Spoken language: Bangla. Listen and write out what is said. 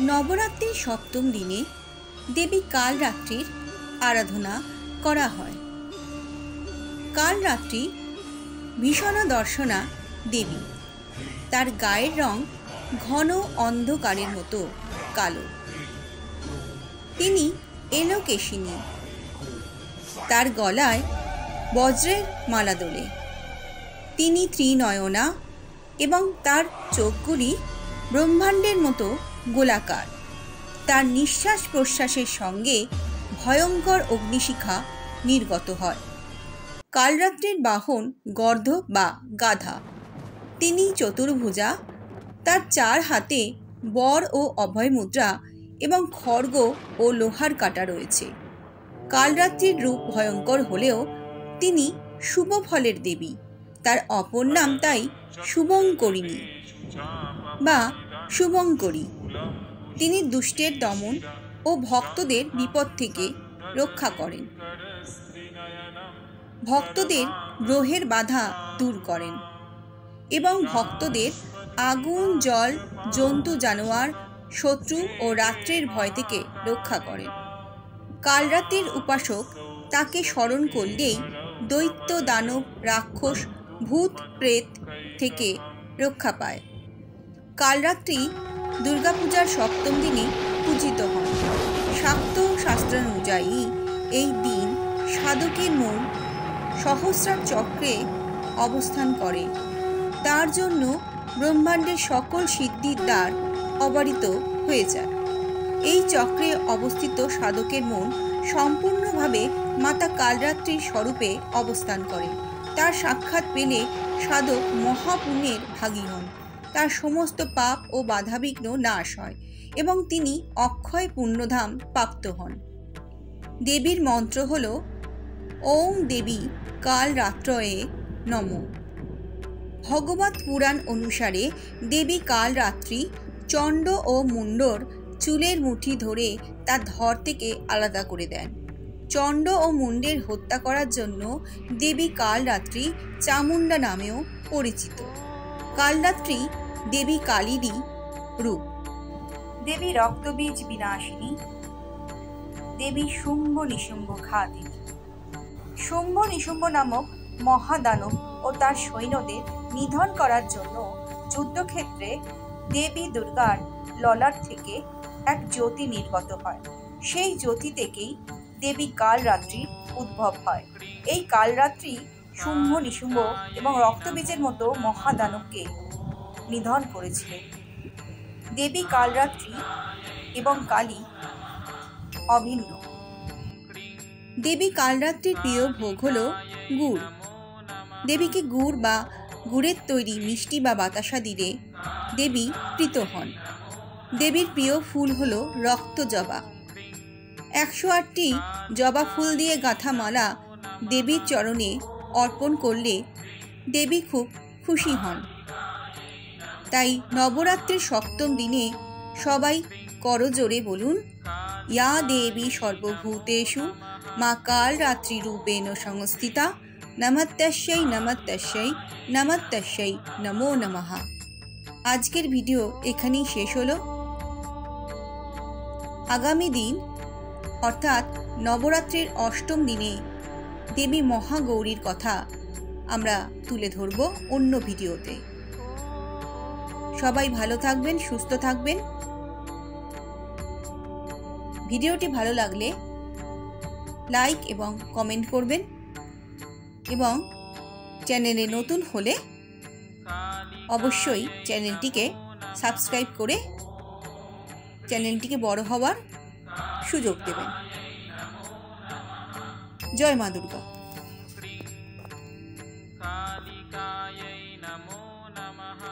নবরাত্রির সপ্তম দিনে দেবী কালরাত্রির আরাধনা করা হয়। কালরাত্রি ভীষণা দর্শনা দেবী। তার গায়ের রং ঘন অন্ধকারের মতো কালো। তিনি এলোকেশিনী। তার গলায় বজ্রের মালা দোলে। তিনি ত্রিনয়না এবং তার চোখগুলি ব্রহ্মাণ্ডের মতো গোলাকার। তার নিঃশ্বাস প্রশ্বাসের সঙ্গে ভয়ঙ্কর অগ্নিশিখা নির্গত হয়। কালরাত্রির বাহন গর্ধ বা গাধা। তিনি চতুর্ভুজা। তার 4 হাতে বর ও অভয় মুদ্রা এবং খড়গ ও লোহার কাঁটা রয়েছে। কালরাত্রির রূপ ভয়ঙ্কর হলেও তিনি শুভ ফলের দেবী। তার অপর নাম তাই শুভঙ্করিণী বা শুভঙ্করী। তিনি দুষ্টের দমন ও ভক্তদের বিপদ থেকে রক্ষা করেন। ভক্তদের গ্রহের বাধা দূর করেন এবং ভক্তদের আগুন, জল, জন্তু, জানোয়ার, শত্রু ও রাত্রির ভয় থেকে রক্ষা করেন। কালরাত্রির উপাসক তাকে স্মরণ করলেই দৈত্য, দানব, রাক্ষস, ভূত, প্রেত থেকে রক্ষা পায়। কালরাত্রি দুর্গাপূজার সপ্তম দিনে পূজিত হন। শাক্ত শাস্ত্রানুযায়ী এই দিন সাধকের মন সহস্রার চক্রে অবস্থান করে। তার জন্য ব্রহ্মাণ্ডের সকল সিদ্ধির দ্বার অবারিত হয়ে যায়। এই চক্রে অবস্থিত সাধকের মন সম্পূর্ণভাবে মাতা কালরাত্রির স্বরূপে অবস্থান করে। তার সাক্ষাৎ পেলে সাধক মহাপুণ্যের ভাগী হন। তার সমস্ত পাপ ও বাধাবিঘ্ন নাশ হয় এবং তিনি অক্ষয় পুণ্যধাম প্রাপ্ত হন। দেবীর মন্ত্র হল ওং দেবী কালরাত্রয়ে নমঃ। ভগবত পুরাণ অনুসারে দেবী কালরাত্রি চণ্ড ও মুণ্ডর চুলের মুঠি ধরে তার ধর থেকে আলাদা করে দেন। চণ্ড ও মুণ্ডের হত্যা করার জন্য দেবী কালরাত্রি চামুণ্ডা নামেও পরিচিত। কালরাত্রি দেবী কালীরই রূপ। দেবী রক্তবীজ বিনাশিনী। দেবী শুম্ভ নিশুম্ভ ঘাতিনী। শুম্ভ নিশুম্ভ নামক মহাদানব ও তার সৈন্যদের নিধন করার জন্য যুদ্ধক্ষেত্রে দেবী দুর্গার ললাট থেকে এক জ্যোতি নির্গত হয়। সেই জ্যোতি থেকেই দেবী কালরাত্রির উদ্ভব হয়। এই কালরাত্রি শুম্ভ নিশুম্ভ এবং রক্তবীজের মতো মহাদানবকে নিধন করেছিলেন। দেবী কালরাত্রি এবং কালী অভিন্ন। দেবী কালরাত্রির প্রিয় ভোগ হল গুড়। দেবীকে গুড় বা গুড়ের তৈরি মিষ্টি বা বাতাসা দিলে দেবী প্রীত হন। দেবীর প্রিয় ফুল হল রক্ত জবা। 108টি জবা ফুল দিয়ে গাঁথা মালা দেবীর চরণে অর্পণ করলে দেবী খুব খুশি হন। তাই নবরাত্রির সপ্তম দিনে সবাই করজোড়ে বলুন, ইয়া দেবী সর্বভূতেষু মা কালরাত্রি রূপেণ সংস্থিতা নমস্তস্যৈ নমস্তস্যৈ নমস্তস্যৈ নমো নমঃ। আজকের ভিডিও এখানেই শেষ হলো। আগামী দিন অর্থাৎ নবরাত্রির অষ্টম দিনে দেবী মহাগৌরীর কথা আমরা তুলে ধরব অন্য ভিডিওতে। সবাই ভালো থাকবেন, সুস্থ থাকবেন। ভিডিওটি ভালো লাগলে লাইক এবং কমেন্ট করবেন এবং চ্যানেলে নতুন হলে অবশ্যই চ্যানেলটিকে সাবস্ক্রাইব করে চ্যানেলটিকে বড় হওয়ার সুযোগ দেবেন। জয় মা দুর্গা। নমো নমঃ।